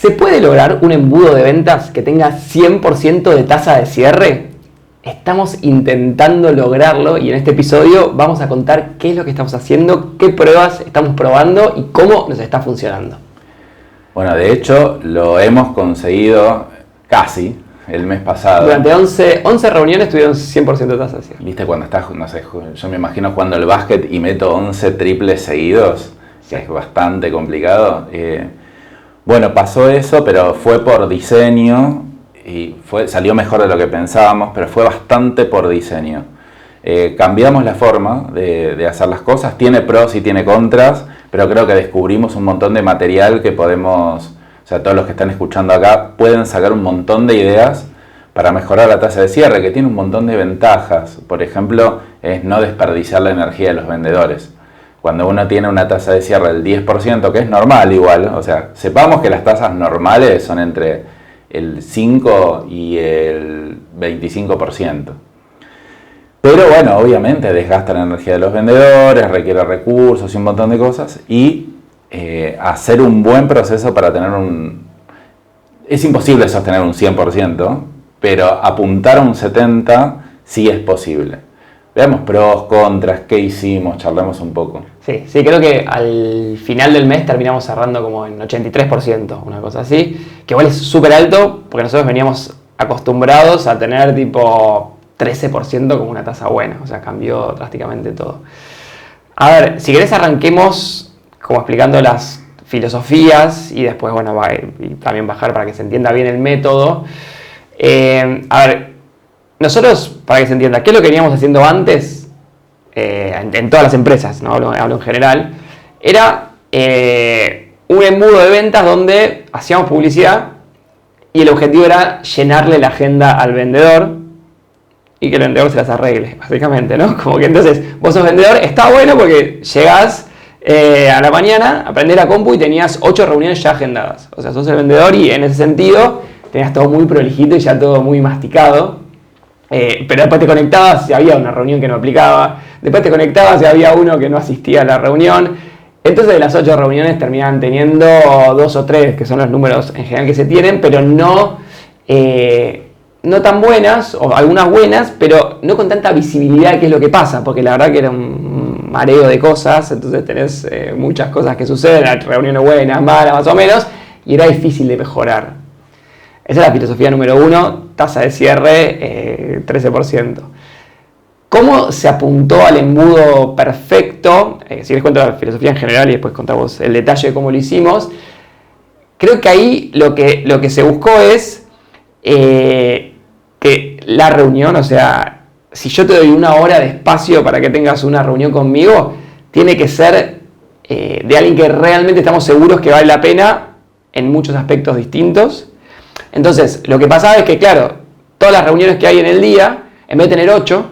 ¿Se puede lograr un embudo de ventas que tenga 100% de tasa de cierre? Estamos intentando lograrlo y en este episodio vamos a contar qué es lo que estamos haciendo, qué pruebas estamos probando y cómo nos está funcionando. Bueno, de hecho lo hemos conseguido casi el mes pasado. Durante 11 reuniones tuvieron 100% de tasa de cierre. ¿Viste cuando estás, no sé, yo me imagino jugando al básquet y meto 11 triples seguidos? Sí. Es bastante complicado. Bueno, pasó eso, pero fue por diseño y salió mejor de lo que pensábamos, pero fue bastante por diseño. Cambiamos la forma de hacer las cosas, tiene pros y tiene contras, pero creo que descubrimos un montón de material que podemos, o sea, todos los que están escuchando acá pueden sacar un montón de ideas para mejorar la tasa de cierre, que tiene un montón de ventajas. Por ejemplo, es no desperdiciar la energía de los vendedores. Cuando uno tiene una tasa de cierre del 10%, que es normal igual, o sea, sepamos que las tasas normales son entre el 5 y el 25%. Pero bueno, obviamente desgasta la energía de los vendedores, requiere recursos y un montón de cosas. Y hacer un buen proceso para tener Es imposible sostener un 100%, pero apuntar a un 70% sí es posible. Veamos pros, contras, qué hicimos, charlemos un poco. Sí, creo que al final del mes terminamos cerrando como en 83%, una cosa así, que igual es súper alto porque nosotros veníamos acostumbrados a tener tipo 13% como una tasa buena, o sea, cambió drásticamente todo. A ver, si querés arranquemos como explicando las filosofías y después, bueno, y también bajar para que se entienda bien el método. A ver, nosotros, para que se entienda, ¿qué es lo que veníamos haciendo antes? En todas las empresas, ¿no? Hablo en general. Era un embudo de ventas donde hacíamos publicidad y el objetivo era llenarle la agenda al vendedor y que el vendedor se las arregle, básicamente, ¿no? Como que entonces vos sos vendedor, está bueno porque llegás a la mañana, aprendés la compu y tenías 8 reuniones ya agendadas. O sea, sos el vendedor y en ese sentido tenías todo muy prolijito y ya todo muy masticado. Pero después te conectabas si había una reunión que no aplicaba, después te conectabas si había uno que no asistía a la reunión. Entonces de las 8 reuniones terminaban teniendo 2 o 3, que son los números en general que se tienen, pero no tan buenas, o algunas buenas, pero no con tanta visibilidad de qué es lo que pasa, porque la verdad que era un mareo de cosas, entonces tenés muchas cosas que suceden, reuniones buenas, malas, más o menos, y era difícil de mejorar. Esa es la filosofía número 1, tasa de cierre 13%. ¿Cómo se apuntó al embudo perfecto? Si les cuento la filosofía en general y después contamos el detalle de cómo lo hicimos. Creo que ahí lo que se buscó es que la reunión, o sea, si yo te doy 1 hora de espacio para que tengas una reunión conmigo, tiene que ser de alguien que realmente estamos seguros que vale la pena en muchos aspectos distintos. Entonces, lo que pasaba es que, claro, todas las reuniones que hay en el día, en vez de tener 8,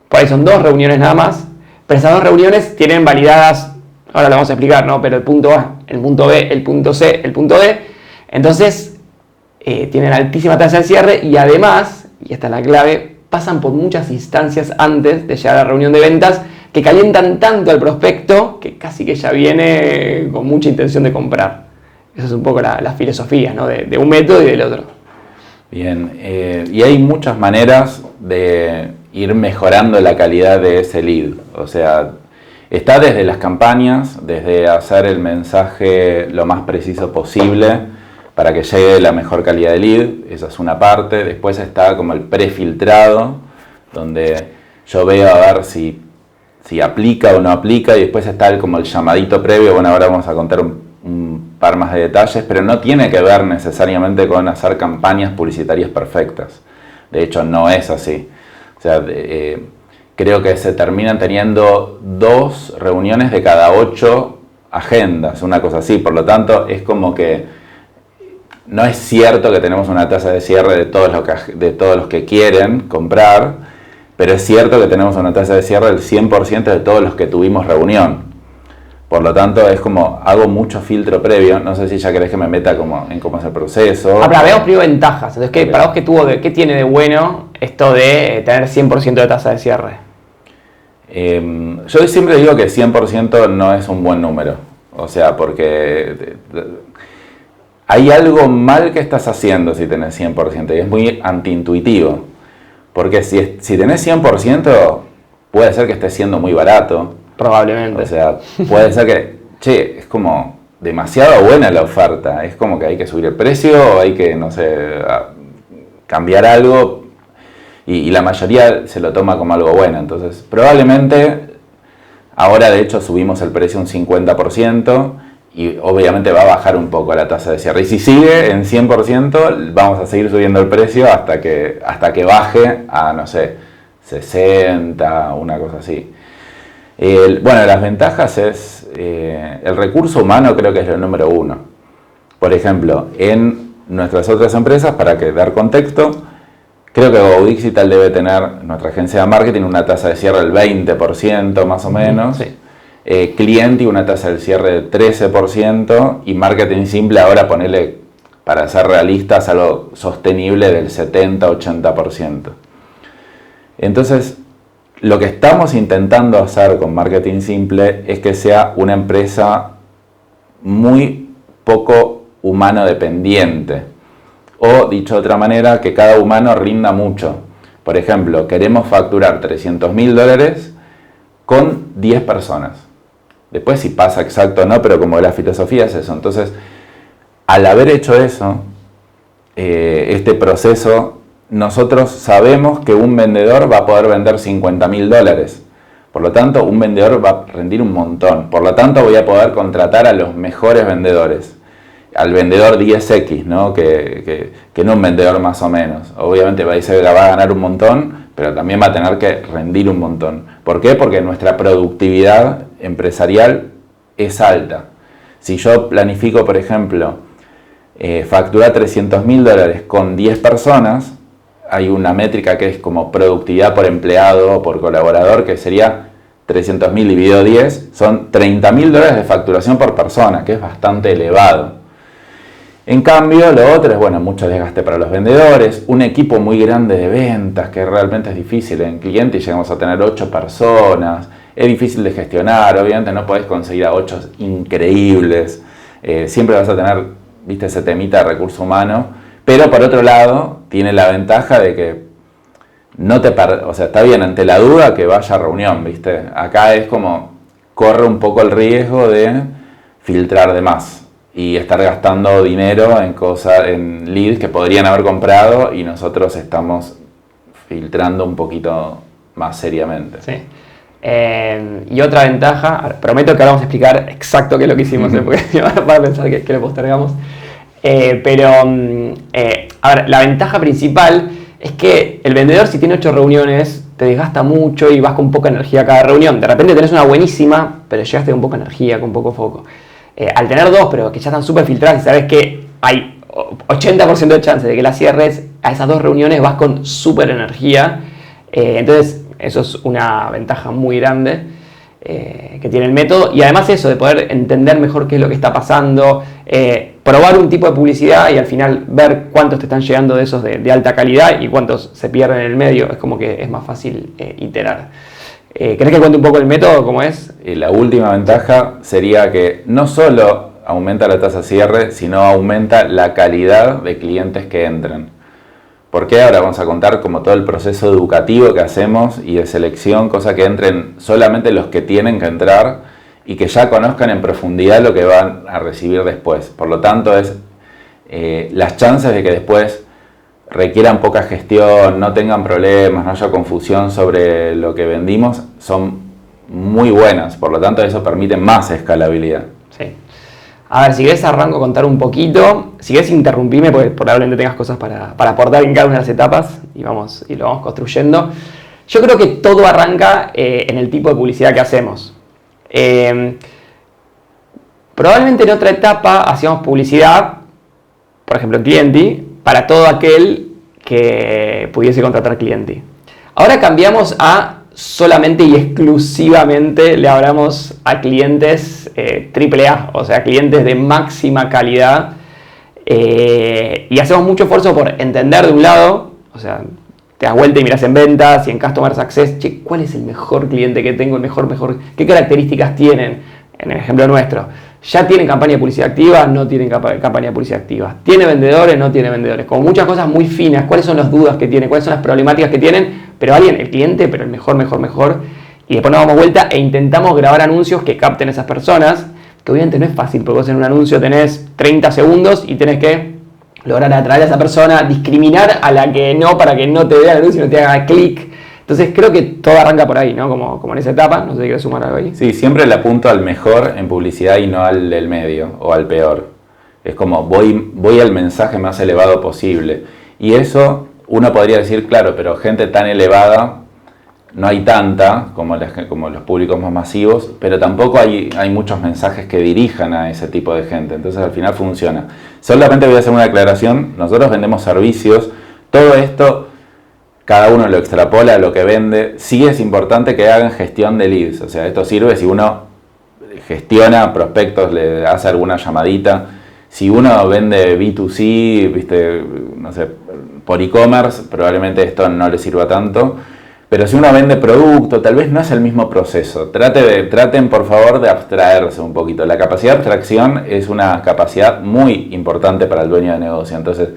por ahí son 2 reuniones nada más, pero esas 2 reuniones tienen validadas, ahora lo vamos a explicar, ¿no? Pero el punto A, el punto B, el punto C, el punto D, entonces tienen altísima tasa de cierre y además, y esta es la clave, pasan por muchas instancias antes de llegar a la reunión de ventas que calientan tanto al prospecto que casi que ya viene con mucha intención de comprar. Esa es un poco la filosofía, ¿no? de un método y del otro. Bien, y hay muchas maneras de ir mejorando la calidad de ese lead. O sea, está desde las campañas, desde hacer el mensaje lo más preciso posible para que llegue la mejor calidad de lead. Esa es una parte. Después está como el prefiltrado, donde yo veo a ver si aplica o no aplica, y después está como el llamadito previo. Bueno, ahora vamos a contar un par más de detalles, pero no tiene que ver necesariamente con hacer campañas publicitarias perfectas. De hecho, no es así. O sea, creo que se terminan teniendo 2 reuniones de cada 8 agendas, una cosa así. Por lo tanto, es como que no es cierto que tenemos una tasa de cierre de todos los que quieren comprar, pero es cierto que tenemos una tasa de cierre del 100% de todos los que tuvimos reunión. Por lo tanto, es como, hago mucho filtro previo. No sé si ya querés que me meta como en cómo es el proceso. Pero veamos primero ventajas. Entonces, para vos, ¿qué tiene de bueno esto de tener 100% de tasa de cierre? Yo siempre digo que 100% no es un buen número. O sea, porque hay algo mal que estás haciendo si tenés 100%, y es muy antiintuitivo. Porque si tenés 100%, puede ser que esté siendo muy barato. Probablemente. O sea, puede ser que, che, es como demasiado buena la oferta. Es como que hay que subir el precio, hay que, no sé, cambiar algo. Y la mayoría se lo toma como algo bueno. Entonces, probablemente, ahora de hecho subimos el precio un 50%. Y obviamente va a bajar un poco la tasa de cierre. Y si sigue en 100%, vamos a seguir subiendo el precio hasta que baje a, no sé, 60, una cosa así. Bueno, las ventajas es, el recurso humano creo que es lo número uno. Por ejemplo, en nuestras otras empresas, para dar contexto, creo que GoDigital debe tener, nuestra agencia de marketing, una tasa de cierre del 20% más o menos. Sí. Cliente una tasa del cierre del 13% y marketing simple ahora ponerle, para ser realistas, algo sostenible del 70-80%. Entonces, lo que estamos intentando hacer con marketing simple es que sea una empresa muy poco humano dependiente. O, dicho de otra manera, que cada humano rinda mucho. Por ejemplo, queremos facturar $300.000 con 10 personas. Después si pasa exacto o no, pero como la filosofía es eso. Entonces, al haber hecho eso, este proceso, nosotros sabemos que un vendedor va a poder vender $50.000. Por lo tanto, un vendedor va a rendir un montón. Por lo tanto, voy a poder contratar a los mejores vendedores. Al vendedor 10X, ¿no? Que no un vendedor más o menos. Obviamente va a ganar un montón, pero también va a tener que rendir un montón. ¿Por qué? Porque nuestra productividad empresarial es alta. Si yo planifico, por ejemplo, facturar $300.000 con 10 personas, hay una métrica que es como productividad por empleado o por colaborador, que sería 300.000 dividido 10, son $30.000 de facturación por persona, que es bastante elevado. En cambio, lo otro es, bueno, mucho desgaste para los vendedores, un equipo muy grande de ventas, que realmente es difícil en cliente y llegamos a tener 8 personas, es difícil de gestionar, obviamente no podés conseguir a 8 increíbles, siempre vas a tener, viste, ese temita de recurso humano, pero por otro lado, tiene la ventaja de que no te o sea, está bien, ante la duda que vaya a reunión, viste, acá es como, corre un poco el riesgo de filtrar de más y estar gastando dinero en leads que podrían haber comprado y nosotros estamos filtrando un poquito más seriamente. Sí. Y otra ventaja, prometo que ahora vamos a explicar exacto qué es lo que hicimos, porque van a pensar que lo postergamos. A ver, la ventaja principal es que el vendedor, si tiene 8 reuniones, te desgasta mucho y vas con poca energía a cada reunión. De repente tenés una buenísima, pero llegaste con poca energía, con poco foco. Al tener 2, pero que ya están súper filtradas y sabes que hay 80% de chance de que las cierres, a esas 2 reuniones vas con súper energía. Entonces, eso es una ventaja muy grande que tiene el método. Y además eso, de poder entender mejor qué es lo que está pasando, probar un tipo de publicidad y al final ver cuántos te están llegando de esos de alta calidad y cuántos se pierden en el medio. Es como que es más fácil iterar. ¿Querés que cuente un poco el método, cómo es? La última ventaja sería que no solo aumenta la tasa de cierre, sino aumenta la calidad de clientes que entran. ¿Por qué? Ahora vamos a contar como todo el proceso educativo que hacemos y de selección, cosa que entren solamente los que tienen que entrar y que ya conozcan en profundidad lo que van a recibir después. Por lo tanto, las chances de que después requieran poca gestión, no tengan problemas, no haya confusión sobre lo que vendimos, son muy buenas. Por lo tanto, eso permite más escalabilidad. Sí. A ver, si querés arranco a contar un poquito. Si querés interrumpirme, porque probablemente tengas cosas para aportar en cada una de las etapas y lo vamos construyendo. Yo creo que todo arranca en el tipo de publicidad que hacemos. Probablemente en otra etapa hacíamos publicidad, por ejemplo en Clienti, para todo aquel que pudiese contratar Clienti. Ahora cambiamos a solamente y exclusivamente le hablamos a clientes AAA, o sea, clientes de máxima calidad, y hacemos mucho esfuerzo por entender de un lado, o sea, te das vuelta y miras en ventas y en Customer Success, che, ¿cuál es el mejor cliente que tengo, el mejor, qué características tienen? En el ejemplo nuestro, ya tienen campaña de publicidad activa, no tienen campaña de publicidad activa, tiene vendedores, no tiene vendedores, como muchas cosas muy finas, cuáles son las dudas que tiene, cuáles son las problemáticas que tienen, pero alguien, el cliente, pero el mejor, y después nos damos vuelta e intentamos grabar anuncios que capten a esas personas, que obviamente no es fácil, porque vos en un anuncio tenés 30 segundos y tenés que lograr atraer a esa persona, discriminar a la que no, para que no te vea el anuncio y no te haga clic. Entonces creo que todo arranca por ahí, ¿no? Como en esa etapa, no sé si quieres sumar algo ahí. Sí, siempre le apunto al mejor en publicidad y no al del medio o al peor. Es como voy al mensaje más elevado posible. Y eso uno podría decir, claro, pero gente tan elevada no hay tanta como los públicos más masivos, pero tampoco hay muchos mensajes que dirijan a ese tipo de gente. Entonces al final funciona. Solamente voy a hacer una aclaración. Nosotros vendemos servicios. Todo esto, cada uno lo extrapola a lo que vende. Sí es importante que hagan gestión de leads. O sea, esto sirve si uno gestiona prospectos, le hace alguna llamadita. Si uno vende B2C, viste, no sé, por e-commerce, probablemente esto no le sirva tanto. Pero si uno vende producto, tal vez no es el mismo proceso. Traten por favor de abstraerse un poquito. La capacidad de abstracción es una capacidad muy importante para el dueño de negocio. Entonces,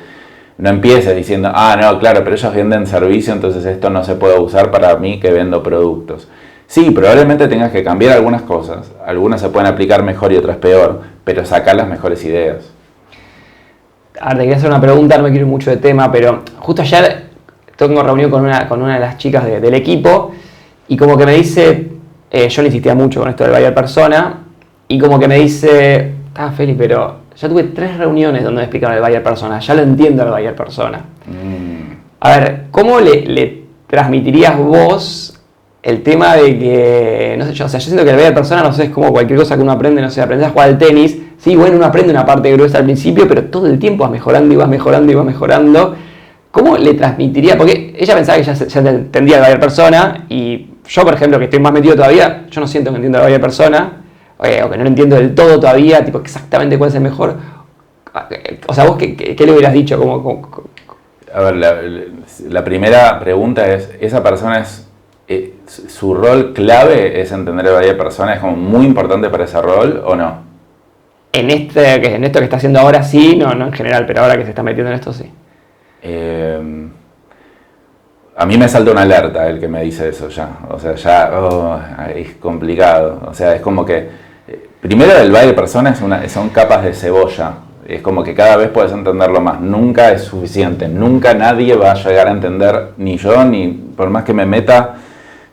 no empieces diciendo, no, claro, pero ellos venden servicio, entonces esto no se puede usar para mí que vendo productos. Sí, probablemente tengas que cambiar algunas cosas. Algunas se pueden aplicar mejor y otras peor, pero sacar las mejores ideas. Ahora te quería hacer una pregunta, no me quiero ir mucho de tema, pero justo ayer tengo reunión con una de las chicas del equipo y como que me dice, yo le insistía mucho con esto del buyer persona, y como que me dice, Feli, pero ya tuve 3 reuniones donde me explicaron el buyer persona, ya lo entiendo el buyer persona. A ver, ¿cómo le transmitirías vos el tema de que, no sé, yo siento que el buyer persona, no sé, es como cualquier cosa que uno aprende, no sé, aprendes a jugar al tenis, sí, bueno, uno aprende una parte gruesa al principio, pero todo el tiempo vas mejorando y vas mejorando y vas mejorando. ¿Cómo le transmitiría? Porque ella pensaba que ya entendía el buyer persona, y yo, por ejemplo, que estoy más metido todavía, yo no siento que entiendo el buyer persona, o que no lo entiendo del todo todavía, tipo exactamente cuál es el mejor. O sea, vos, ¿qué le hubieras dicho? A ver, la primera pregunta es, ¿esa persona su rol clave es entender el buyer persona? ¿Es como muy importante para ese rol o no? En esto que está haciendo ahora sí, no en general, pero ahora que se está metiendo en esto sí. A mí me salta una alerta el que me dice eso ya. O sea, es complicado. O sea, es como que primero el buyer persona son capas de cebolla. Es como que cada vez puedes entenderlo más. Nunca es suficiente. Nunca nadie va a llegar a entender, ni yo, ni por más que me meta.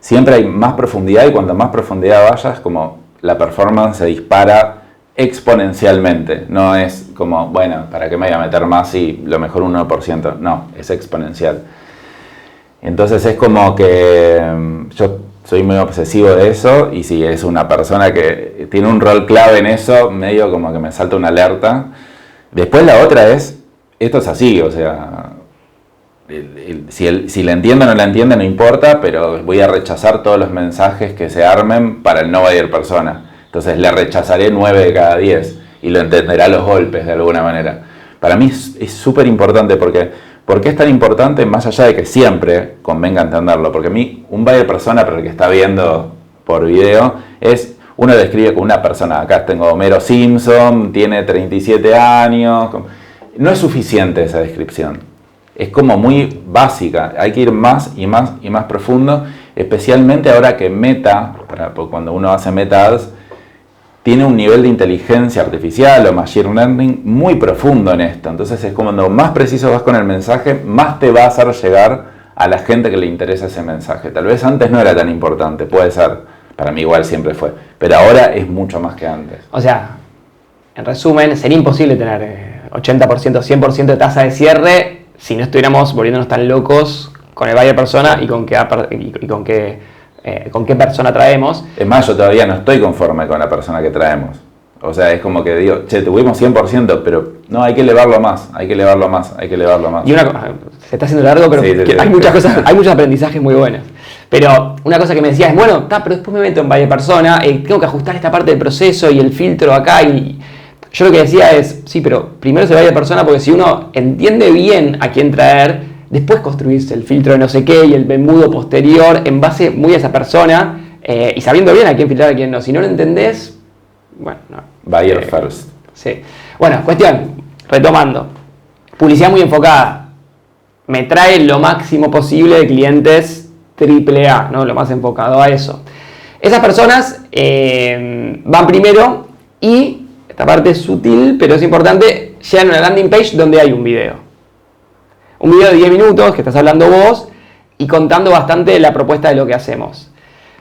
Siempre hay más profundidad, y cuanto más profundidad vayas, como la performance se dispara exponencialmente. No es como, bueno, ¿para qué me voy a meter más y lo mejor 1%? No, es exponencial. Entonces es como que yo soy muy obsesivo de eso, y si es una persona que tiene un rol clave en eso, medio como que me salta una alerta. Después la otra es, esto es así, o sea, si la entiende o no la entiende no importa, pero voy a rechazar todos los mensajes que se armen para el no buyer persona. Entonces le rechazaré 9 de cada 10 y lo entenderá a los golpes de alguna manera. Para mí es súper importante porque ¿por qué es tan importante? Más allá de que siempre convenga entenderlo. Porque a mí un buyer persona, pero el que está viendo por video, es, uno describe como una persona. Acá tengo Homero Simpson, tiene 37 años. No es suficiente esa descripción. Es como muy básica. Hay que ir más y más y más profundo. Especialmente ahora que Meta, cuando uno hace Meta Ads, tiene un nivel de inteligencia artificial o machine learning muy profundo en esto. Entonces es como cuando más preciso vas con el mensaje, más te va a hacer llegar a la gente que le interesa ese mensaje. Tal vez antes no era tan importante, puede ser. Para mí igual siempre fue. Pero ahora es mucho más que antes. O sea, en resumen, sería imposible tener 80%, 100% de tasa de cierre si no estuviéramos volviéndonos tan locos con el buyer persona y con qué persona traemos. Es más, yo todavía no estoy conforme con la persona que traemos. O sea, es como que digo, tuvimos 100%, pero no, hay que elevarlo más, hay que elevarlo más. Y se está haciendo largo, pero sí, hay muchas cosas, hay muchos aprendizajes muy buenos. Pero una cosa que me decía es, bueno, pero después me meto en buyer persona, tengo que ajustar esta parte del proceso y el filtro acá, y yo lo que decía es, sí, pero primero se buyer persona, porque si uno entiende bien a quién traer, después construirse el filtro de no sé qué y el embudo posterior en base muy a esa persona, y sabiendo bien a quién filtrar y a quién no. Si no lo entendés, Bueno, no. Buyer first. Sí. Bueno, cuestión, retomando. Publicidad muy enfocada. Me trae lo máximo posible de clientes AAA, ¿no? Lo más enfocado a eso. Esas personas van primero y, esta parte es sutil, pero es importante, llegan a una landing page donde hay un video. Un video de 10 minutos que estás hablando vos y contando bastante de la propuesta de lo que hacemos.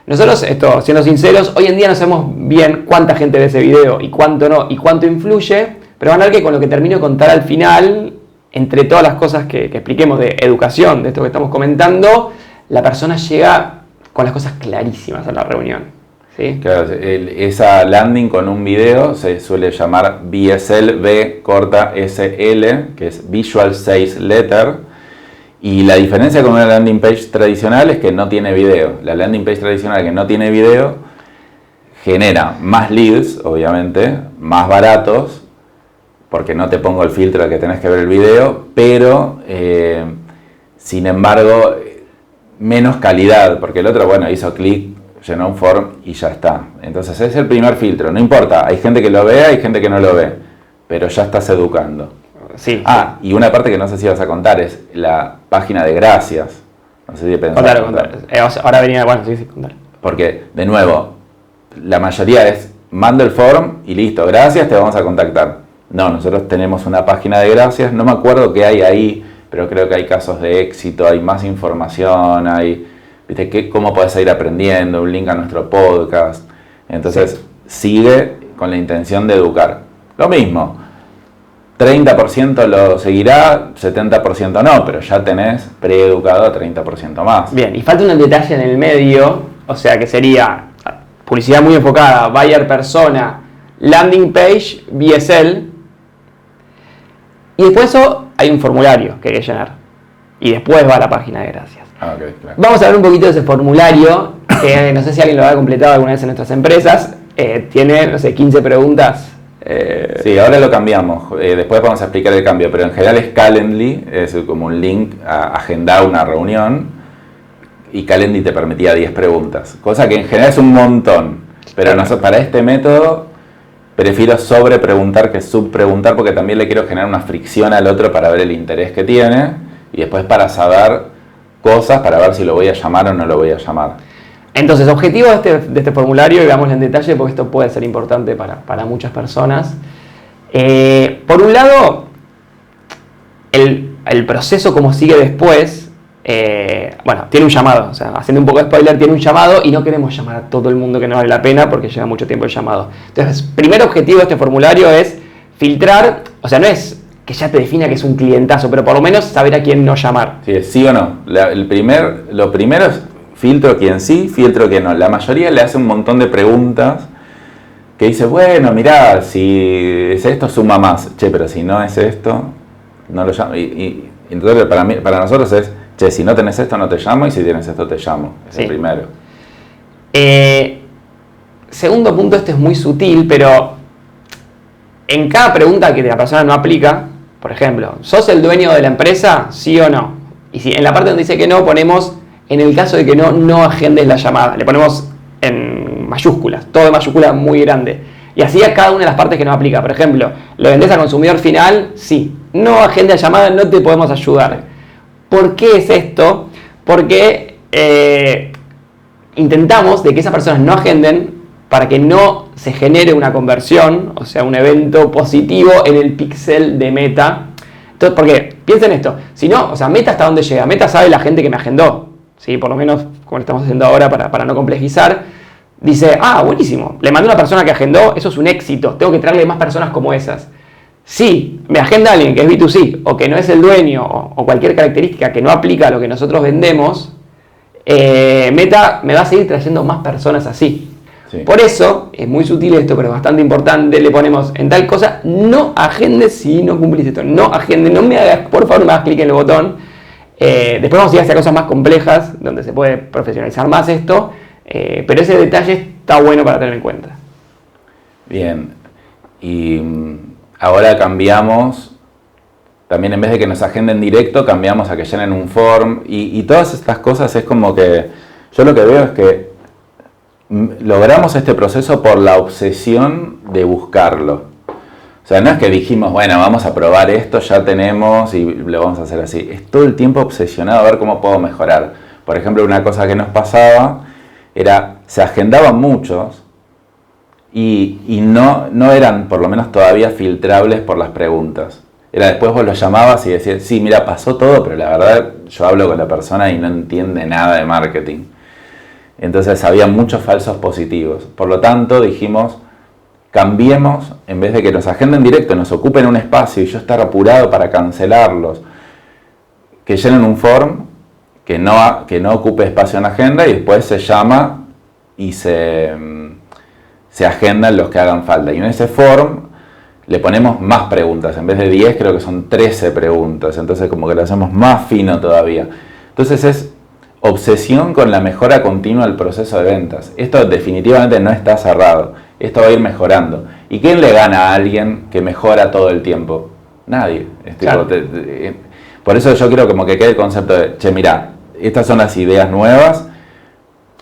Nosotros, esto, siendo sinceros, hoy en día no sabemos bien cuánta gente ve ese video y cuánto no, y cuánto influye, pero van a ver que con lo que termino de contar al final, entre todas las cosas que expliquemos de educación, de esto que estamos comentando, la persona llega con las cosas clarísimas a la reunión. ¿Sí? Claro, esa landing con un video se suele llamar VSL, V corta SL, que es Visual Sales Letter. Y la diferencia con una landing page tradicional es que no tiene video. La landing page tradicional que no tiene video genera más leads, obviamente, más baratos, porque no te pongo el filtro de que tenés que ver el video, pero sin embargo menos calidad, porque el otro, bueno, hizo clic, llenó un form y ya está. Entonces es el primer filtro, no importa, hay gente que lo ve, hay gente que no lo ve, pero ya estás educando. Sí. Y una parte que no sé si vas a contar es la página de gracias. No sé si pensaste. Contar. Ahora venía, bueno, sí, contar. Porque, de nuevo, la mayoría es, manda el form y listo, gracias, te vamos a contactar. No, nosotros tenemos una página de gracias, no me acuerdo qué hay ahí, pero creo que hay casos de éxito, hay más información, hay, ¿viste? Cómo podés ir aprendiendo, un link a nuestro podcast. Entonces, sigue con la intención de educar. Lo mismo. 30% lo seguirá, 70% no, pero ya tenés preeducado a 30% más. Bien, y falta un detalle en el medio, o sea que sería publicidad muy enfocada, buyer persona, landing page, VSL, y después eso hay un formulario que hay que llenar, y después va a la página de gracias. Okay, claro. Vamos a hablar un poquito de ese formulario, que no sé si alguien lo ha completado alguna vez en nuestras empresas, tiene, no sé, 15 preguntas. Sí, ahora lo cambiamos, después vamos a explicar el cambio, pero en general es Calendly, es como un link a agendar una reunión, y Calendly te permitía 10 preguntas, cosa que en general es un montón, pero para este método prefiero sobre preguntar que subpreguntar, porque también le quiero generar una fricción al otro para ver el interés que tiene, y después para saber cosas, para ver si lo voy a llamar o no lo voy a llamar. Entonces, objetivo de este formulario, y veámoslo en detalle porque esto puede ser importante para muchas personas. Por un lado, el proceso como sigue después, bueno, tiene un llamado, o sea, haciendo un poco de spoiler, tiene un llamado y no queremos llamar a todo el mundo que no vale la pena porque lleva mucho tiempo el llamado. Entonces, primer objetivo de este formulario es filtrar, o sea, no es que ya te defina que es un clientazo, pero por lo menos saber a quién no llamar. Sí o no. Lo primero es filtro quien sí, filtro quien no. La mayoría le hace un montón de preguntas que dice, bueno, mirá, si es esto suma más. Che, pero si no es esto, no lo llamo. Y entonces para nosotros es, che, si no tenés esto no te llamo y si tienes esto te llamo. Es el primero. Segundo punto, este es muy sutil, pero en cada pregunta que la persona no aplica, por ejemplo, ¿sos el dueño de la empresa? ¿Sí o no? Y si en la parte donde dice que no, ponemos en el caso de que no agendes la llamada. Le ponemos en mayúsculas, todo de mayúsculas muy grande. Y así a cada una de las partes que no aplica. Por ejemplo, ¿lo vendés al consumidor final? Sí. No agendes la llamada, no te podemos ayudar. ¿Por qué es esto? Porque intentamos de que esas personas no agenden para que no se genere una conversión, o sea, un evento positivo en el píxel de Meta. Entonces, porque piensen esto, si no, o sea, Meta hasta dónde llega. Meta sabe la gente que me agendó. ¿Sí? Por lo menos como lo estamos haciendo ahora para no complejizar, dice, buenísimo, le mandé a una persona que agendó, eso es un éxito, tengo que traerle más personas como esas. Si me agenda alguien que es B2C o que no es el dueño o cualquier característica que no aplica a lo que nosotros vendemos, Meta me va a seguir trayendo más personas así. Sí. Por eso, es muy sutil esto, pero es bastante importante, le ponemos en tal cosa, no agendes si no cumplís esto, no agendes, no me hagas, por favor no me hagas clic en el botón. Después vamos a ir hacia cosas más complejas, donde se puede profesionalizar más esto, pero ese detalle está bueno para tener en cuenta. Bien, y ahora cambiamos, también en vez de que nos agenden directo, cambiamos a que llenen un form, y todas estas cosas es como que, yo lo que veo es que logramos este proceso por la obsesión de buscarlo. O sea, no es que dijimos, bueno, vamos a probar esto, ya tenemos y lo vamos a hacer así. Es todo el tiempo obsesionado a ver cómo puedo mejorar. Por ejemplo, una cosa que nos pasaba era, se agendaban muchos y no eran, por lo menos todavía, filtrables por las preguntas. Era después vos los llamabas y decías, sí, mira, pasó todo, pero la verdad yo hablo con la persona y no entiende nada de marketing. Entonces había muchos falsos positivos. Por lo tanto, dijimos, cambiemos, en vez de que nos agenden directo, nos ocupen un espacio y yo estar apurado para cancelarlos, que llenen un form que no ocupe espacio en agenda y después se llama y se agendan los que hagan falta. Y en ese form le ponemos más preguntas, en vez de 10 creo que son 13 preguntas, entonces como que lo hacemos más fino todavía. Entonces es obsesión con la mejora continua del proceso de ventas. Esto definitivamente no está cerrado, esto va a ir mejorando. ¿Y quién le gana a alguien que mejora todo el tiempo? Nadie. Claro. Por eso yo quiero como que quede el concepto de, che, mirá, estas son las ideas nuevas,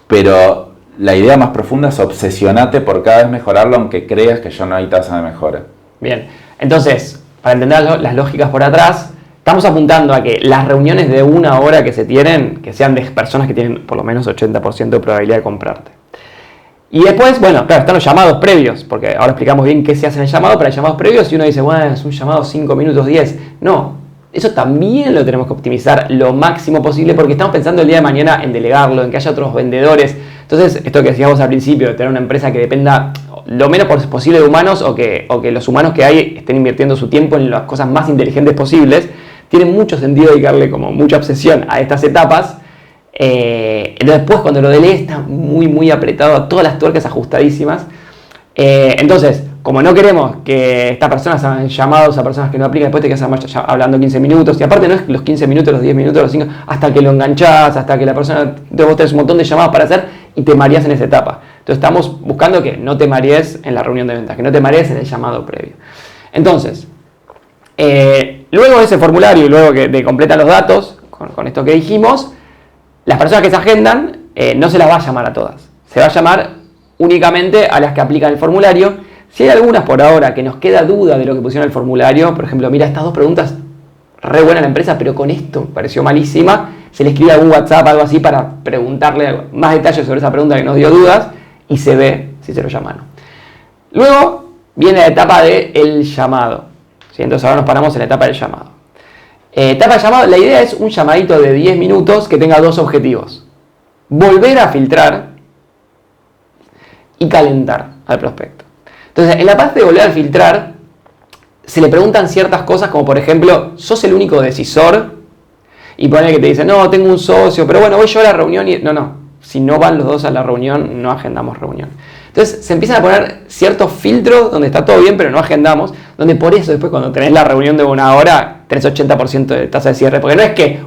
pero la idea más profunda es obsesionarte por cada vez mejorarlo aunque creas que ya no hay tasa de mejora. Bien, entonces, para entender las lógicas por atrás, estamos apuntando a que las reuniones de 1 hora que se tienen, que sean de personas que tienen por lo menos 80% de probabilidad de comprarte. Y después, bueno, claro, están los llamados previos, porque ahora explicamos bien qué se hace en el llamado, pero hay llamados previos y uno dice, bueno, es un llamado 5 minutos 10. No, eso también lo tenemos que optimizar lo máximo posible porque estamos pensando el día de mañana en delegarlo, en que haya otros vendedores. Entonces, esto que decíamos al principio, de tener una empresa que dependa lo menos posible de humanos o que los humanos que hay estén invirtiendo su tiempo en las cosas más inteligentes posibles, tiene mucho sentido dedicarle como mucha obsesión a estas etapas. Entonces después cuando lo delegue está muy apretado, a todas las tuercas ajustadísimas. Entonces, como no queremos que estas personas hagan llamados a personas que no aplican, después te quedas hablando 15 minutos, y aparte no es los 15 minutos, los 10 minutos, los 5, hasta que lo enganchás, hasta que la persona, vos tenés un montón de llamadas para hacer y te mareás en esa etapa. Entonces estamos buscando que no te marees en la reunión de ventas, que no te marees en el llamado previo. Entonces, luego de ese formulario y luego de completar los datos, con esto que dijimos, las personas que se agendan no se las va a llamar a todas. Se va a llamar únicamente a las que aplican el formulario. Si hay algunas por ahora que nos queda duda de lo que pusieron en el formulario, por ejemplo, mira, estas 2 preguntas, re buena la empresa, pero con esto pareció malísima, se le escribe algún WhatsApp, algo así, para preguntarle más detalles sobre esa pregunta que nos dio dudas y se ve si se lo llama o no. Luego viene la etapa del llamado. ¿Sí? Entonces ahora nos paramos en la etapa del llamado. Etapa del llamado, la idea es un llamadito de 10 minutos que tenga 2 objetivos. Volver a filtrar y calentar al prospecto. Entonces, en la parte de volver a filtrar, se le preguntan ciertas cosas como por ejemplo, ¿sos el único decisor? Y poner que te dice, no, tengo un socio, pero bueno, voy yo a la reunión y... No, si no van los 2 a la reunión, no agendamos reunión. Entonces se empiezan a poner ciertos filtros donde está todo bien, pero no agendamos, donde por eso después cuando tenés la reunión de 1 hora, tenés 80% de tasa de cierre, porque no es que,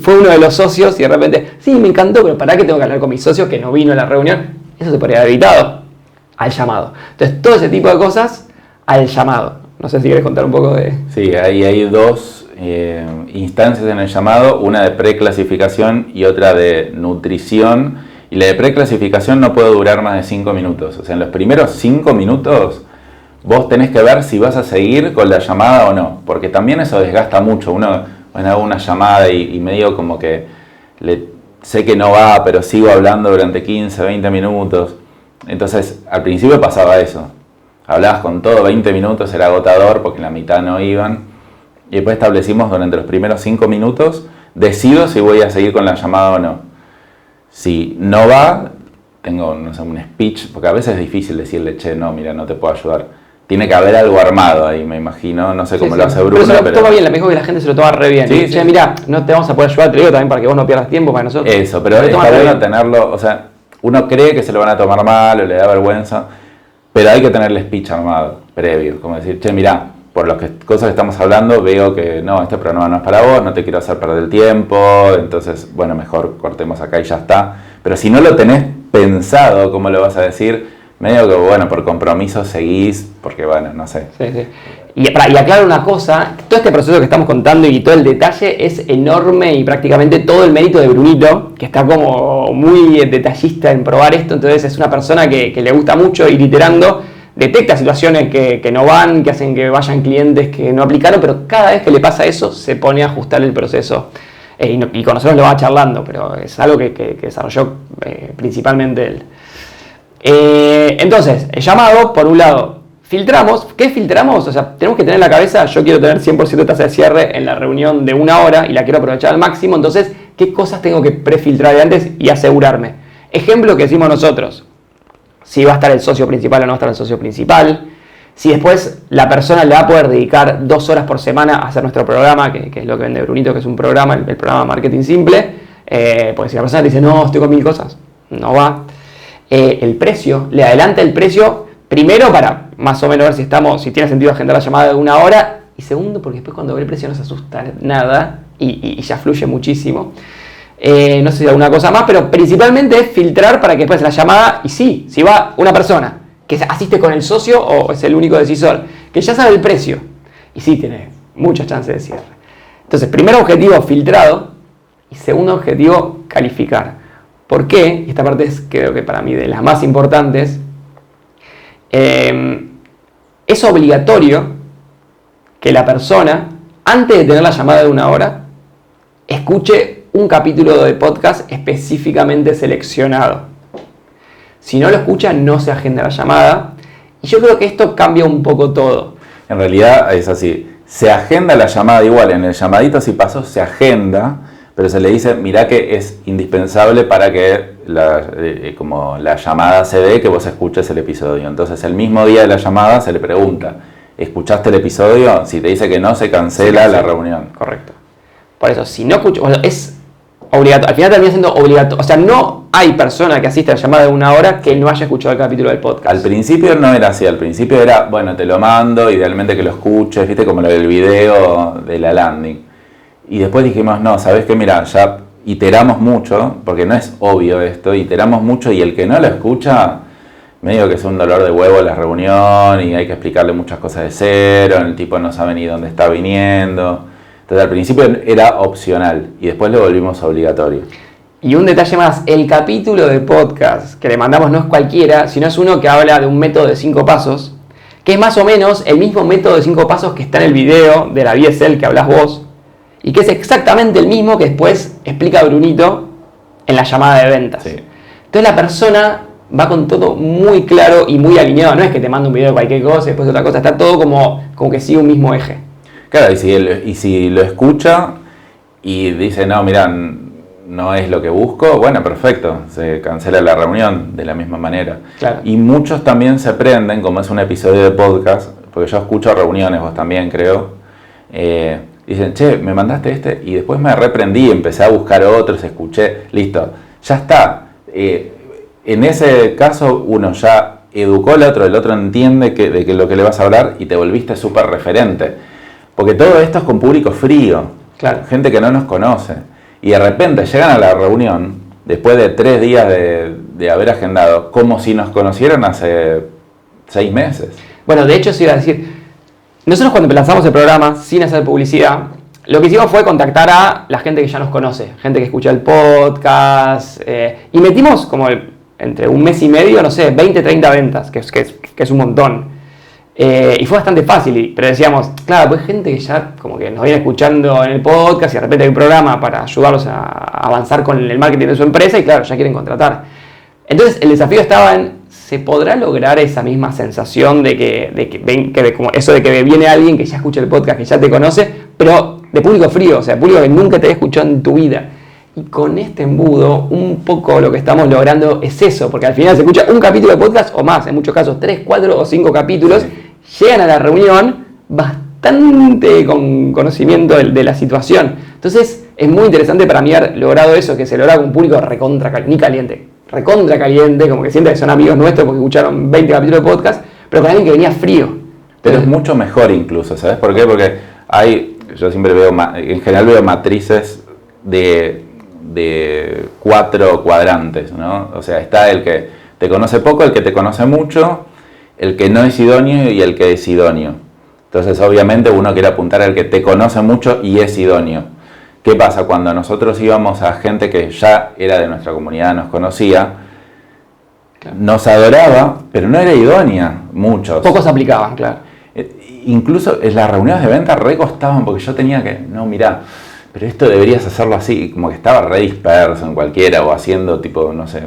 fue uno de los socios y de repente, sí, me encantó, pero ¿para qué tengo que hablar con mi socio que no vino a la reunión? Eso se podría haber evitado al llamado. Entonces todo ese tipo de cosas al llamado. No sé si quieres contar un poco de... Sí, ahí hay 2 instancias en el llamado, una de preclasificación y otra de nutrición. Y la de preclasificación no puede durar más de 5 minutos. O sea, en los primeros 5 minutos vos tenés que ver si vas a seguir con la llamada o no. Porque también eso desgasta mucho. Uno hago una llamada y medio como que sé que no va, pero sigo hablando durante 15, 20 minutos. Entonces, al principio pasaba eso. Hablabas con todo 20 minutos, era agotador porque la mitad no iban. Y después establecimos durante los primeros 5 minutos, decido si voy a seguir con la llamada o no. Si no va, tengo, no sé, un speech, porque a veces es difícil decirle, che, no, mira, no te puedo ayudar. Tiene que haber algo armado ahí, me imagino, no sé cómo lo hace Bruno. Pero se lo toma bien, me dijo que la gente se lo toma re bien. Sí, che, mira, no te vamos a poder ayudar, te digo también para que vos no pierdas tiempo para nosotros. Eso, pero está bueno tenerlo, o sea, uno cree que se lo van a tomar mal o le da vergüenza, pero hay que tener el speech armado, previo, como decir, che, mira, por las cosas que estamos hablando, veo que no, este programa no es para vos, no te quiero hacer perder el tiempo, entonces, bueno, mejor cortemos acá y ya está. Pero si no lo tenés pensado, ¿cómo lo vas a decir? Medio que, bueno, por compromiso seguís, porque, bueno, no sé. Sí. Y aclaro una cosa, todo este proceso que estamos contando y todo el detalle es enorme y prácticamente todo el mérito de Brunito, que está como muy detallista en probar esto, entonces es una persona que le gusta mucho ir iterando, detecta situaciones que no van, que hacen que vayan clientes que no aplicaron, pero cada vez que le pasa eso se pone a ajustar el proceso y con nosotros lo va charlando, pero es algo que desarrolló principalmente él. Entonces, el llamado, por un lado, filtramos. ¿Qué filtramos? O sea, tenemos que tener en la cabeza, yo quiero tener 100% de tasa de cierre en la reunión de 1 hora y la quiero aprovechar al máximo, entonces, ¿qué cosas tengo que prefiltrar de antes y asegurarme? Ejemplo que decimos nosotros, si va a estar el socio principal o no va a estar el socio principal, si después la persona le va a poder dedicar 2 horas por semana a hacer nuestro programa, que es lo que vende Brunito, que es un programa, el programa Marketing Simple, porque si la persona te dice, no, estoy con 1000 cosas, no va. El precio, le adelanta el precio, primero para más o menos ver si tiene sentido agendar la llamada de 1 hora, y segundo porque después cuando ve el precio no se asusta nada y ya fluye muchísimo. No sé si alguna cosa más, pero principalmente es filtrar para que después la llamada, y sí, si va una persona que asiste con el socio o es el único decisor, que ya sabe el precio, y sí tiene muchas chances de cierre. Entonces, primer objetivo, filtrado, y segundo objetivo, calificar. ¿Por qué? Y esta parte es, creo que para mí, de las más importantes. Es obligatorio que la persona, antes de tener la llamada de 1 hora, escuche un capítulo de podcast específicamente seleccionado. Si no lo escucha, no se agenda la llamada. Y yo creo que esto cambia un poco todo. En realidad es así. Se agenda la llamada igual. En el llamadito si pasó se agenda, pero se le dice, mirá que es indispensable para que como la llamada se dé, que vos escuches el episodio. Entonces el mismo día de la llamada se le pregunta, ¿escuchaste el episodio? Si te dice que no, se cancela la reunión. Correcto. Por eso, si no escucho, es obligatorio. Al final termina siendo obligatorio. O sea, no hay persona que asista a la llamada de 1 hora que no haya escuchado el capítulo del podcast. Al principio no era así. Al principio era, bueno, te lo mando, idealmente que lo escuches, viste, como lo del video de la landing. Y después dijimos, no, ¿sabes qué? Mira, ya iteramos mucho, porque no es obvio esto, iteramos mucho y el que no lo escucha, medio que es un dolor de huevo la reunión y hay que explicarle muchas cosas de cero, el tipo no sabe ni dónde está viniendo. Entonces al principio era opcional y después lo volvimos obligatorio. Y un detalle más, el capítulo de podcast que le mandamos no es cualquiera, sino es uno que habla de un método de 5 pasos, que es más o menos el mismo método de 5 pasos que está en el video de la BSL que hablas vos, y que es exactamente el mismo que después explica Brunito en la llamada de ventas. Sí. Entonces la persona va con todo muy claro y muy alineado, no es que te manda un video de cualquier cosa y después de otra cosa, está todo como que sigue un mismo eje. Claro, y si lo escucha y dice, no, mirá, no es lo que busco, bueno, perfecto, se cancela la reunión de la misma manera. Claro. Y muchos también se prenden, como es un episodio de podcast, porque yo escucho reuniones, vos también creo, dicen, che, me mandaste este, y después me reprendí, empecé a buscar otros, escuché, listo, ya está. En ese caso uno ya educó al otro, el otro entiende de que lo que le vas a hablar y te volviste súper referente. Porque todo esto es con público frío, claro. Gente que no nos conoce. Y de repente llegan a la reunión, después de 3 días de haber agendado, como si nos conocieran hace 6 meses. Bueno, de hecho, sí iba a decir, nosotros cuando lanzamos el programa, sin hacer publicidad, lo que hicimos fue contactar a la gente que ya nos conoce, gente que escucha el podcast, y metimos como entre 1 mes y medio, no sé, 20, 30 ventas, que es un montón. Y fue bastante fácil, pero decíamos, claro, pues gente que ya como que nos viene escuchando en el podcast y de repente hay un programa para ayudarlos a avanzar con el marketing de su empresa y claro, ya quieren contratar. Entonces el desafío estaba en, ¿se podrá lograr esa misma sensación de que como eso de que viene alguien que ya escucha el podcast, que ya te conoce, pero de público frío, o sea, público que nunca te había escuchado en tu vida? Y con este embudo, un poco lo que estamos logrando es eso, porque al final se escucha un capítulo de podcast o más, en muchos casos 3, 4 o 5 capítulos, llegan a la reunión bastante con conocimiento de la situación. Entonces es muy interesante para mí haber logrado eso, que se logra con un público recontra caliente, como que sienten que son amigos nuestros porque escucharon 20 capítulos de podcast, pero con alguien que venía frío. Pero es mucho mejor incluso, ¿sabes por qué? Porque yo siempre en general veo matrices de 4 cuadrantes, ¿no? O sea, está el que te conoce poco, el que te conoce mucho, el que no es idóneo y el que es idóneo. Entonces, obviamente, uno quiere apuntar al que te conoce mucho y es idóneo. ¿Qué pasa? Cuando nosotros íbamos a gente que ya era de nuestra comunidad, nos conocía, nos adoraba, pero no era idónea, muchos. Pocos aplicaban, claro. Incluso en las reuniones de venta recostaban porque yo tenía que, no, mirá, pero esto deberías hacerlo así, como que estaba re disperso en cualquiera o haciendo tipo, no sé.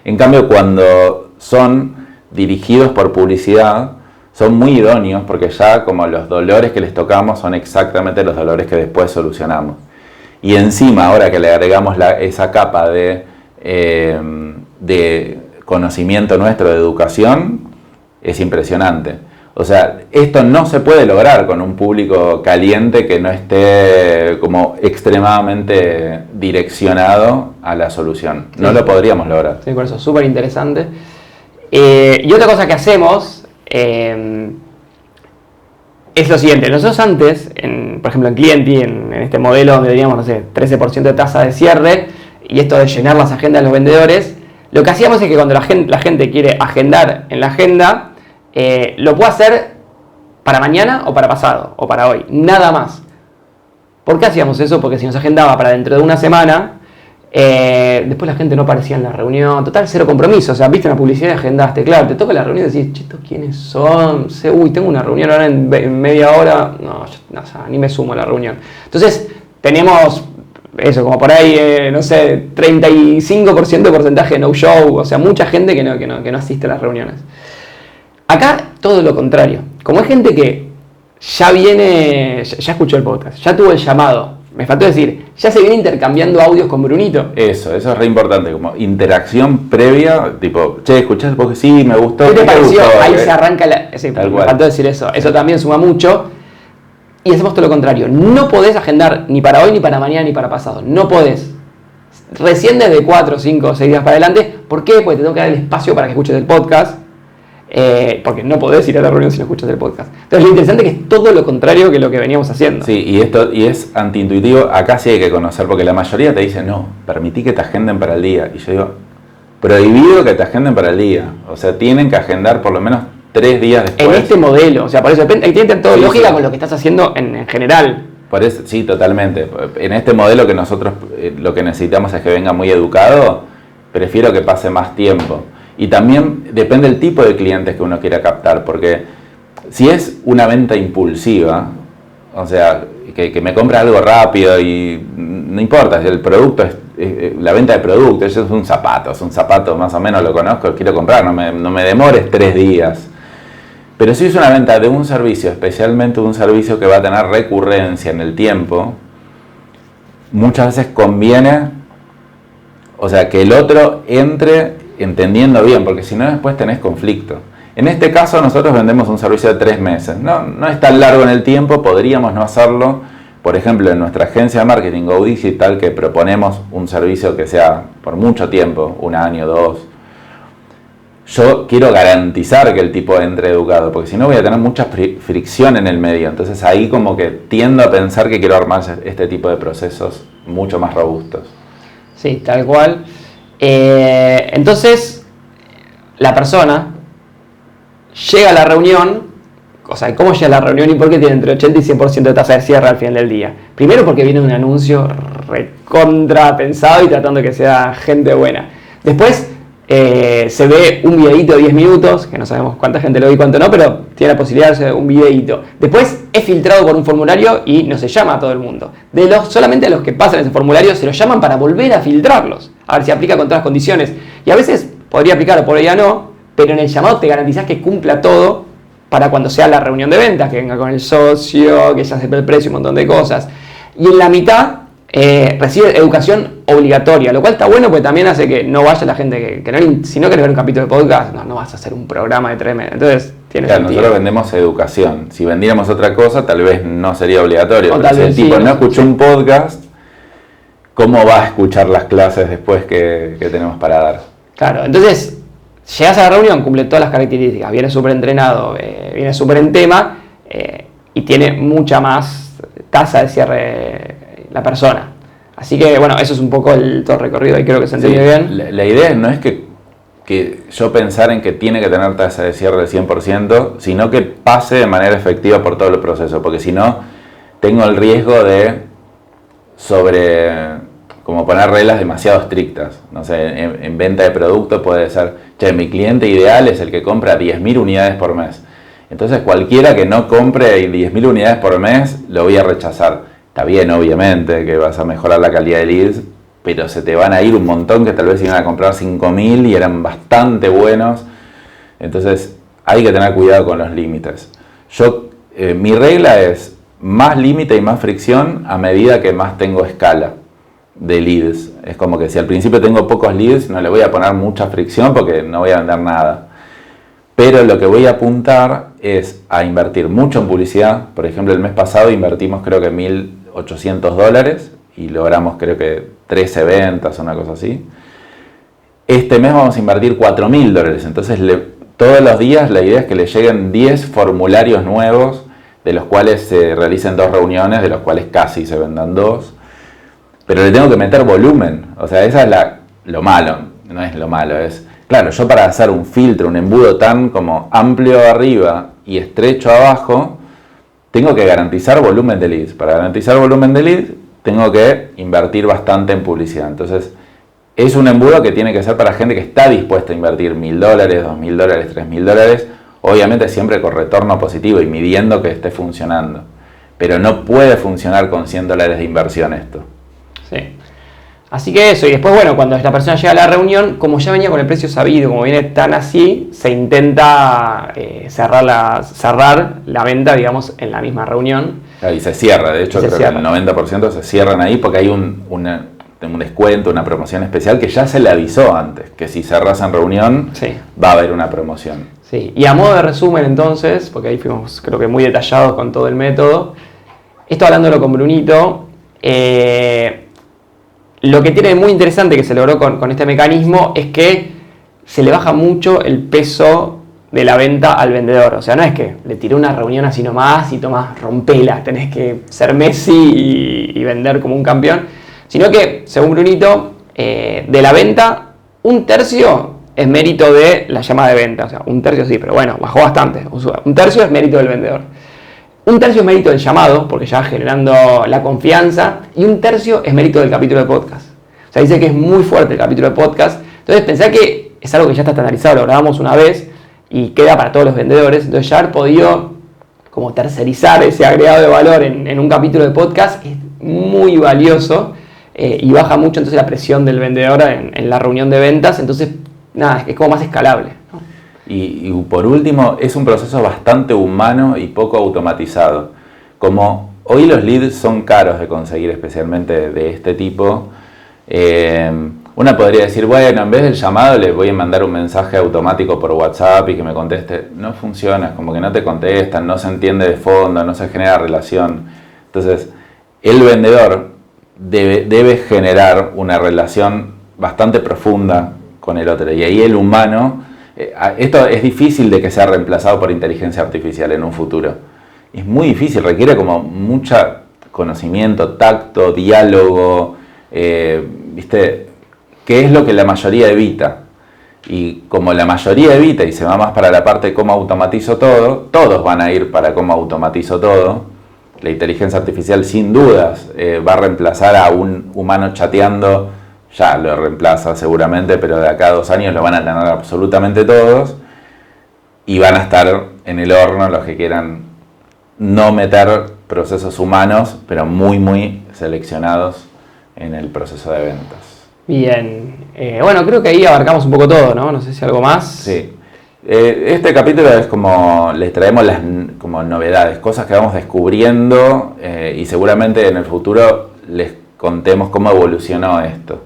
En cambio, cuando son dirigidos por publicidad, son muy idóneos porque ya como los dolores que les tocamos son exactamente los dolores que después solucionamos. Y encima, ahora que le agregamos esa capa de conocimiento nuestro, de educación, es impresionante. O sea, esto no se puede lograr con un público caliente que no esté como extremadamente direccionado a la solución. Sí. No lo podríamos lograr. Sí, por eso, súper interesante. Y otra cosa que hacemos es lo siguiente. Nosotros antes, por ejemplo en Clienti, en este modelo donde teníamos, no sé, 13% de tasa de cierre, y esto de llenar las agendas de los vendedores, lo que hacíamos es que cuando la gente quiere agendar en la agenda, lo puede hacer para mañana o para pasado o para hoy, nada más. ¿Por qué hacíamos eso? Porque si nos agendaba para dentro de una semana, después la gente no aparecía en la reunión, total, cero compromiso. O sea, viste una publicidad y agendaste, claro, te toca la reunión y decís, che, ¿quiénes son? Uy, tengo una reunión ahora en media hora, no, ni me sumo a la reunión. Entonces, tenemos eso, como por ahí, no sé, 35% de porcentaje de no-show, o sea, mucha gente que no asiste a las reuniones. Acá todo lo contrario. Como hay gente que ya viene, ya escuchó el podcast, ya tuvo el llamado, me faltó decir, ya se viene intercambiando audios con Brunito. Eso es re importante, como interacción previa, tipo, che, ¿escuchaste el podcast? Sí, me gustó. ¿Qué te pareció? Ahí se arranca me faltó decir eso. Eso también suma mucho. Y hacemos todo lo contrario. No podés agendar ni para hoy, ni para mañana, ni para pasado. No podés. Recién desde 4, 5, 6 días para adelante. ¿Por qué? Porque te tengo que dar el espacio para que escuches el podcast. Porque no podés ir a la reunión si no escuchas el podcast. Entonces lo interesante es que es todo lo contrario que lo que veníamos haciendo. Sí, y es antiintuitivo. Acá sí hay que conocer, porque la mayoría te dice, no, permití que te agenden para el día. Y yo digo, prohibido que te agenden para el día. O sea, tienen que agendar por lo menos 3 días después. En este modelo, o sea, por eso tiene todo lógica con lo que estás haciendo en general. Por eso, sí, totalmente. En este modelo que nosotros lo que necesitamos es que venga muy educado, prefiero que pase más tiempo. Y también depende del tipo de clientes que uno quiera captar, porque si es una venta impulsiva, o sea, que me compra algo rápido y no importa, el producto es la venta de productos, eso es un zapato más o menos lo conozco, quiero comprar, no me demores 3 días. Pero si es una venta de un servicio, especialmente un servicio que va a tener recurrencia en el tiempo, muchas veces conviene, o sea, que el otro entre entendiendo bien, porque si no después tenés conflicto. En este caso nosotros vendemos un servicio de 3 meses. No es tan largo en el tiempo, podríamos no hacerlo. Por ejemplo, en nuestra agencia de marketing Go Digital, que proponemos un servicio que sea por mucho tiempo, 1 año, 2, yo quiero garantizar que el tipo entre educado, porque si no voy a tener mucha fricción en el medio. Entonces ahí como que tiendo a pensar que quiero armar este tipo de procesos mucho más robustos. Sí, tal cual. Entonces, la persona llega a la reunión, o sea, ¿cómo llega a la reunión y por qué tiene entre 80 y 100% de tasa de cierre al final del día? Primero porque viene un anuncio recontra pensado y tratando de que sea gente buena. Después, se ve un videíto de 10 minutos, que no sabemos cuánta gente lo ve y cuánto no, pero tiene la posibilidad de hacer un videíto. Después es filtrado por un formulario y no se llama a todo el mundo. Solamente a los que pasan ese formulario se los llaman para volver a filtrarlos, a ver si aplica con todas las condiciones. Y a veces podría aplicar o por ella no, pero en el llamado te garantizás que cumpla todo para cuando sea la reunión de ventas, que venga con el socio, que ya sepa el precio, un montón de cosas. Y en la mitad recibe educación obligatoria, lo cual está bueno porque también hace que no vaya la gente si no querés ver un capítulo de podcast, no vas a hacer un programa de 3 meses. Entonces tiene sentido. Nosotros vendemos educación. Si vendiéramos otra cosa, tal vez no sería obligatorio. Pero si el tipo no escuchó un podcast, ¿cómo va a escuchar las clases después que tenemos para dar? Claro, entonces llegás a la reunión, cumple todas las características, viene súper entrenado, viene súper en tema y tiene mucha más tasa de cierre la persona. Así que bueno, eso es un poco todo el recorrido y creo que se entiende bien. La idea no es que que yo pensar en que tiene que tener tasa de cierre del 100%, sino que pase de manera efectiva por todo el proceso, porque si no, tengo el riesgo de como poner reglas demasiado estrictas. No sé, en venta de productos puede ser, mi cliente ideal es el que compra 10.000 unidades por mes. Entonces cualquiera que no compre 10.000 unidades por mes, lo voy a rechazar. Está bien, obviamente, que vas a mejorar la calidad de leads, pero se te van a ir un montón que tal vez iban a comprar 5.000 y eran bastante buenos. Entonces hay que tener cuidado con los límites. Mi regla es más límite y más fricción a medida que más tengo escala de leads. Es como que si al principio tengo pocos leads, no le voy a poner mucha fricción porque no voy a vender nada. Pero lo que voy a apuntar es a invertir mucho en publicidad. Por ejemplo, el mes pasado invertimos creo que $1.800 y logramos creo que 13 ventas o una cosa así. Este mes vamos a invertir $4.000. Entonces todos los días la idea es que le lleguen 10 formularios nuevos, de los cuales se realicen 2 reuniones, de los cuales casi se vendan 2. Pero le tengo que meter volumen. O sea, esa es lo malo. No es lo malo, es... Claro, yo para hacer un filtro, un embudo tan como amplio arriba y estrecho abajo, tengo que garantizar volumen de leads. Para garantizar volumen de leads, tengo que invertir bastante en publicidad. Entonces, es un embudo que tiene que ser para gente que está dispuesta a invertir $1.000, $2.000, $3.000, obviamente siempre con retorno positivo y midiendo que esté funcionando. Pero no puede funcionar con $100 de inversión esto. Sí. Así que eso, y después, bueno, cuando esta persona llega a la reunión, como ya venía con el precio sabido, como viene tan así, se intenta cerrar la venta, digamos, en la misma reunión. Y se cierra, de hecho, creo que el 90% se cierran ahí porque hay un descuento, una promoción especial que ya se le avisó antes, que si cerras en reunión, sí, va a haber una promoción. Sí, y a modo de resumen entonces, porque ahí fuimos creo que muy detallados con todo el método, esto hablándolo con Brunito, lo que tiene muy interesante que se logró con este mecanismo es que se le baja mucho el peso de la venta al vendedor. O sea, no es que le tiré una reunión así nomás y tomás, rompela, tenés que ser Messi y vender como un campeón, sino que, según Brunito, de la venta, 1/3 es mérito de la llamada de venta. O sea, 1/3 sí, pero bueno, bajó bastante. 1/3 es mérito del vendedor. 1/3 es mérito del llamado, porque ya va generando la confianza, y 1/3 es mérito del capítulo de podcast. O sea, dice que es muy fuerte el capítulo de podcast. Entonces, pensá que es algo que ya está estandarizado, lo grabamos una vez y queda para todos los vendedores. Entonces, ya haber podido como tercerizar ese agregado de valor en un capítulo de podcast es muy valioso y baja mucho entonces la presión del vendedor en la reunión de ventas. Entonces, nada, es como más escalable, ¿no? Y por último, es un proceso bastante humano y poco automatizado. Como hoy los leads son caros de conseguir, especialmente de este tipo, una podría decir, bueno, en vez del llamado le voy a mandar un mensaje automático por WhatsApp y que me conteste. No funciona, es como que no te contestan, no se entiende de fondo, no se genera relación. Entonces, el vendedor debe generar una relación bastante profunda con el otro. Y ahí el humano... Esto es difícil de que sea reemplazado por inteligencia artificial en un futuro. Es muy difícil, requiere como mucho conocimiento, tacto, diálogo, ¿viste? ¿Qué es lo que la mayoría evita? Y como la mayoría evita y se va más para la parte de cómo automatizo todo, todos van a ir para cómo automatizo todo. La inteligencia artificial sin dudas va a reemplazar a un humano chateando. Ya lo reemplaza seguramente, pero de acá a 2 años lo van a tener absolutamente todos y van a estar en el horno los que quieran no meter procesos humanos, pero muy, muy seleccionados en el proceso de ventas. Bien, bueno, creo que ahí abarcamos un poco todo, ¿no? No sé si algo más. Sí. Este capítulo es como les traemos las como novedades, cosas que vamos descubriendo y seguramente en el futuro les contemos cómo evolucionó esto.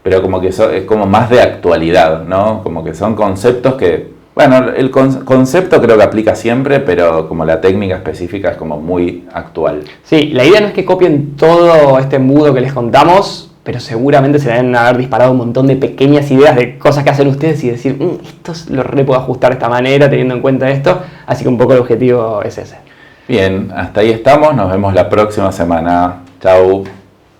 Pero como que es como más de actualidad, ¿no? Como que son conceptos que, bueno, el concepto creo que aplica siempre, pero como la técnica específica es como muy actual. Sí, la idea no es que copien todo este embudo que les contamos, pero seguramente se deben haber disparado un montón de pequeñas ideas de cosas que hacen ustedes y decir, esto lo puedo ajustar de esta manera teniendo en cuenta esto, así que un poco el objetivo es ese. Bien, hasta ahí estamos, nos vemos la próxima semana. Chau.